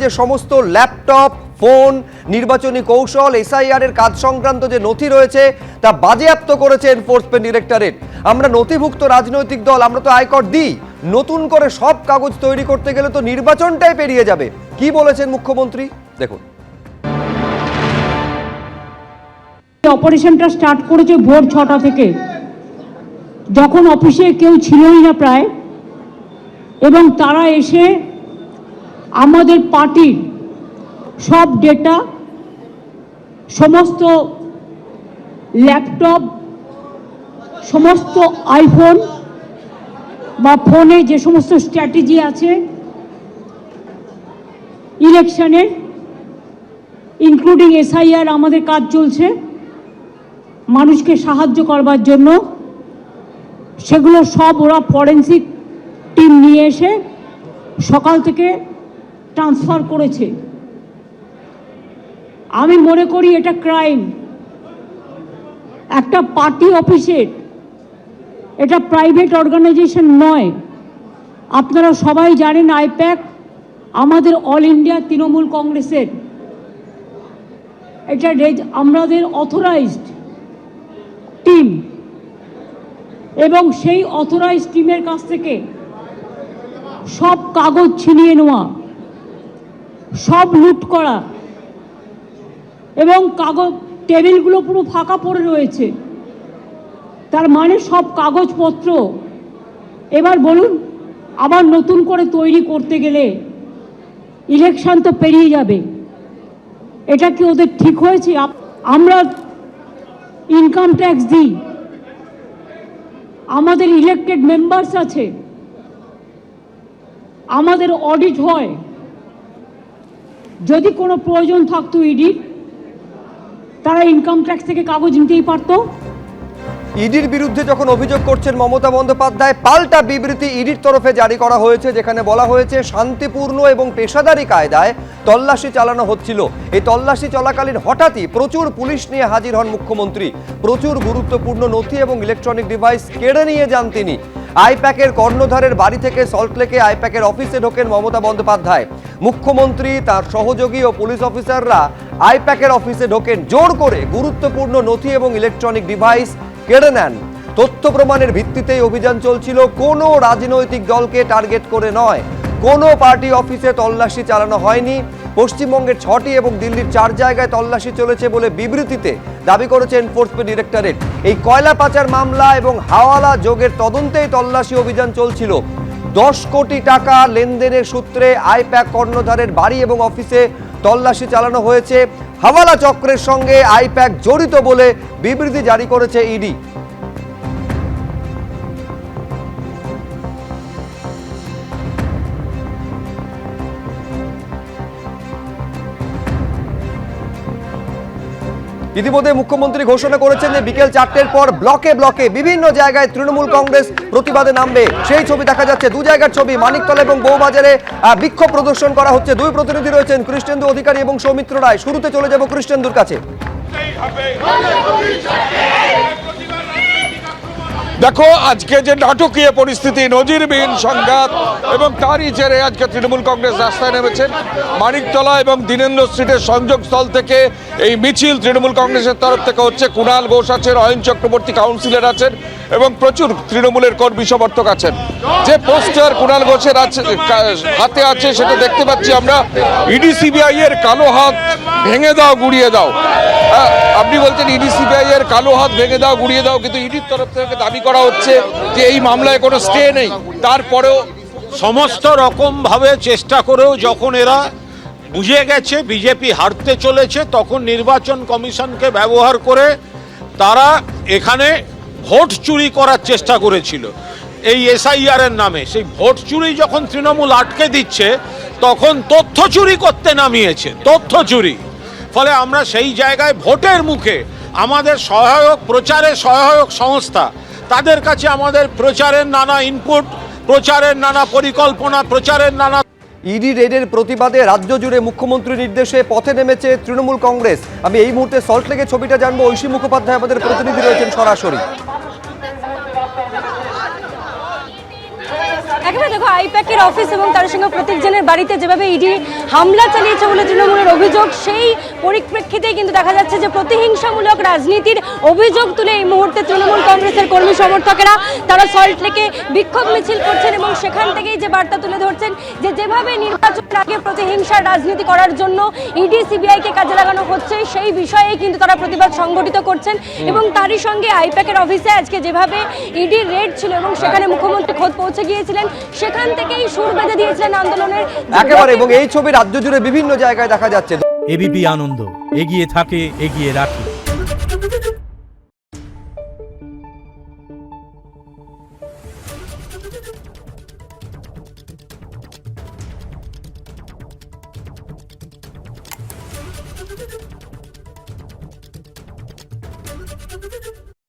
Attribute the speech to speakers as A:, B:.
A: যে সমস্ত laptop, phone, নির্বাচনী কৌশল, এসআইআর এর কাজ সংক্রান্ত যে নথি রয়েছে তা বাজেয়াপ্ত করেছে এনফোর্সমেন্ট ডিরেক্টরেট। আমরা নথিভুক্ত রাজনৈতিক দল, আমরা তো আয়কর দিই, নতুন করে সব কাগজ তৈরি করতে গেলে তো নির্বাচনটাই পেরিয়ে যাবে। কি বলেছেন মুখ্যমন্ত্রী দেখুন।
B: অপারেশনটা স্টার্ট করেছে ভোর 6টা থেকে, যখন অফিসে কেউ ছিলই না প্রায়, এবং তারা এসে আমাদের পার্টির সব ডেটা, সমস্ত ল্যাপটপ, সমস্ত আইফোন বা ফোনে যে সমস্ত স্ট্র্যাটেজি আছে ইলেকশনের, ইনক্লুডিং এসআইআর, আমাদের কাজ চলছে মানুষকে সাহায্য করবার জন্য, সেগুলো সব ওরা ফরেন্সিক টিম নিয়ে এসে সকাল থেকে ট্রান্সফার করেছে। আমি মনে করি এটা ক্রাইম। একটা পার্টি অফিসের, এটা প্রাইভেট অর্গানাইজেশন নয়। আপনারা সবাই জানেন আইপ্যাক আমাদের অল ইন্ডিয়া তৃণমূল কংগ্রেসের, এটা আমাদের অথরাইজড টিম, এবং সেই অথরাইজড টিমের কাছ থেকে সব কাগজ ছিনিয়ে নেওয়া, সব লুট করা, এবং কাগজ টেবিলগুলো পুরো ফাঁকা পড়ে রয়েছে। তার মানে সব কাগজপত্র এবার বলুন আবার নতুন করে তৈরি করতে গেলে ইলেকশন তো পেরিয়ে যাবে। এটা কি ওদের ঠিক হয়েছে? আমরা ইনকাম ট্যাক্স দিই, আমাদের ইলেক্টেড মেম্বার্স আছে, আমাদের অডিট হয়। যদি কোনো প্রয়োজন থাকতো ইডির, তারা ইনকাম ট্যাক্স থেকে কাগজ নিতেই পারতো।
A: ইডির বিরুদ্ধে যখন অভিযোগ করছেন মমতা বন্দ্যোপাধ্যায়, পাল্টা বিবৃতি ইডির তরফে জারি করা হয়েছে, যেখানে বলা হয়েছে শান্তিপূর্ণ এবং পেশাদারী কায়দায় তল্লাশি চালানো হচ্ছিল। এই তল্লাশি চলাকালীন হঠাৎই প্রচুর পুলিশ নিয়ে হাজির হন মুখ্যমন্ত্রী। প্রচুর গুরুত্বপূর্ণ নথি এবং ইলেকট্রনিক ডিভাইস কেড়ে নিয়ে যান তিনি। আইপ্যাকের কর্ণধারের বাড়ি থেকে সল্টলেকে আইপ্যাকের অফিসে ঢোকেন মমতা বন্দ্যোপাধ্যায়। মুখ্যমন্ত্রী, তার সহযোগী ও পুলিশ অফিসাররা আইপ্যাকের অফিসে ঢোকেন, জোর করে গুরুত্বপূর্ণ নথি এবং ইলেকট্রনিক ডিভাইস কেড়ে নেন। তথ্য প্রমাণের ভিত্তিতেই অভিযান চলছিল, কোনো রাজনৈতিক দলকে টার্গেট করে নয়। কোনো পার্টি অফিসে তল্লাশি চালানো হয়নি। পশ্চিমবঙ্গের 6টি এবং দিল্লির 4 জায়গায় তল্লাশি চলেছে বলে বিবৃতিতে দাবি করেছে এনফোর্সমেন্ট ডিরেক্টরেট। এই কয়লা পাচার মামলা এবং হাওয়ালা যোগের তদন্তেই তল্লাশি অভিযান চলছিল। 10 কোটি টাকা লেনদেনের সূত্রে আইপ্যাক কর্ণধারের বাড়ি এবং অফিসে তল্লাশি চালানো হয়েছে। হাওয়ালা চক্রের সঙ্গে আইপ্যাক জড়িত বলে বিবৃতি জারি করেছে ইডি। ইতিমধ্যে মুখ্যমন্ত্রী ঘোষণা করেছেন যে বিকেল 4টের পর ব্লকে ব্লকে বিভিন্ন জায়গায় তৃণমূল কংগ্রেস প্রতিবাদে নামবে। সেই ছবি দেখা যাচ্ছে, 2 জায়গার ছবি, মানিকতলা এবং বউবাজারে বিক্ষোভ প্রদর্শন করা হচ্ছে। 2 প্রতিনিধি রয়েছেন, কৃষ্ণেন্দু অধিকারী এবং সৌমিত্র রায়। শুরুতে চলে যাব কৃষ্ণেন্দুর কাছে।
C: দেখো, আজকে যে নাটকীয় পরিস্থিতি, নজিরবিহীন সংঘাত, এবং তারই জেরে আজকে তৃণমূল কংগ্রেস রাস্তায় নেমেছেন। মানিকতলা এবং দীনেন্দ্র স্ট্রিটের সংযোগস্থল থেকে এই মিছিল তৃণমূল কংগ্রেসের তরফ থেকে হচ্ছে। কুণাল ঘোষ আছেন, অয়ন চক্রবর্তী কাউন্সিলর আছেন, এবং প্রচুর তৃণমূলের কর্মী সমর্থক আছেন। যে পোস্টার কুণাল ঘোষের হাতে আছে সেটা দেখতে পাচ্ছি আমরা, ইডি সিবিআই এর কালো হাত ভেঙে দাও, গুড়িয়ে দাও। আপনি বলছেন ইডি সিবিআই এর কালো হাত ভেঙে দাও, গুড়িয়ে দাও, কিন্তু ইডির তরফ থেকে দাবি করা হচ্ছে যে এই মামলায় কোনো স্টে নেই। তারপরেও
D: সমস্ত রকমভাবে চেষ্টা করেও যখন এরা বুঝে গেছে বিজেপি হারতে চলেছে, তখন নির্বাচন কমিশনকে ব্যবহার করে তারা এখানে ভোট চুরি করার চেষ্টা করেছিল এই এসআইআর এর নামে। সেই ভোট চুরি যখন তৃণমূল আটকে দিচ্ছে, তখন তথ্য চুরি করতে নামিয়েছে, তথ্য চুরি। ফলে আমরা সেই জায়গায় ভোটের মুখে আমাদের সহায়ক, প্রচারের সহায়ক সংস্থা, তাদের কাছে আমাদের প্রচারের নানা ইনপুট, প্রচারের নানা পরিকল্পনা, প্রচারের নানা
A: ইডি রেডের প্রতিবাদে রাজ্য জুড়ে মুখ্যমন্ত্রীর নির্দেশে পথে নেমেছে তৃণমূল কংগ্রেস। আমি এই মুহূর্তে সল্টলেকের ছবিটা জানবো, ঐশী মুখোপাধ্যায় আমাদের প্রতিনিধি রয়েছেন সরাসরি।
E: একেবারে দেখো আইপ্যাকের অফিস এবং তার সঙ্গে প্রতীক জেনের বাড়িতে যেভাবে ইডি হামলা চালিয়েছে বলে তৃণমূলের অভিযোগ, সেই পরিপ্রেক্ষিতে কিন্তু দেখা যাচ্ছে যে প্রতিহিংসামূলক রাজনীতির অভিযোগ তুলে এই মুহূর্তে তৃণমূল কংগ্রেসের কর্মী সমর্থকেরা তারা সল্টলেকে বিক্ষোভ মিছিল করছেন এবং সেখান থেকেই যে বার্তা তুলে ধরছেন যে যেভাবে নির্বাচনের আগে প্রতিহিংসার রাজনীতি করার জন্য ইডি সিবিআইকে কাজে লাগানো হচ্ছে সেই বিষয়ে কিন্তু তারা প্রতিবাদ সংগঠিত করছেন। এবং তারই সঙ্গে আইপ্যাকের অফিসে আজকে যেভাবে ইডির রেড ছিল এবং সেখানে মুখ্যমন্ত্রী খোদ পৌঁছে গিয়েছিলেন, সেখান থেকেই সুর বেঁধে দিয়েছিলেন আন্দোলনের।
A: একেবারে, এবং এই ছবি রাজ্য জুড়ে বিভিন্ন জায়গায় দেখা যাচ্ছে।
F: এবিপি আনন্দ এগিয়ে থাকে, এগিয়ে রাখে।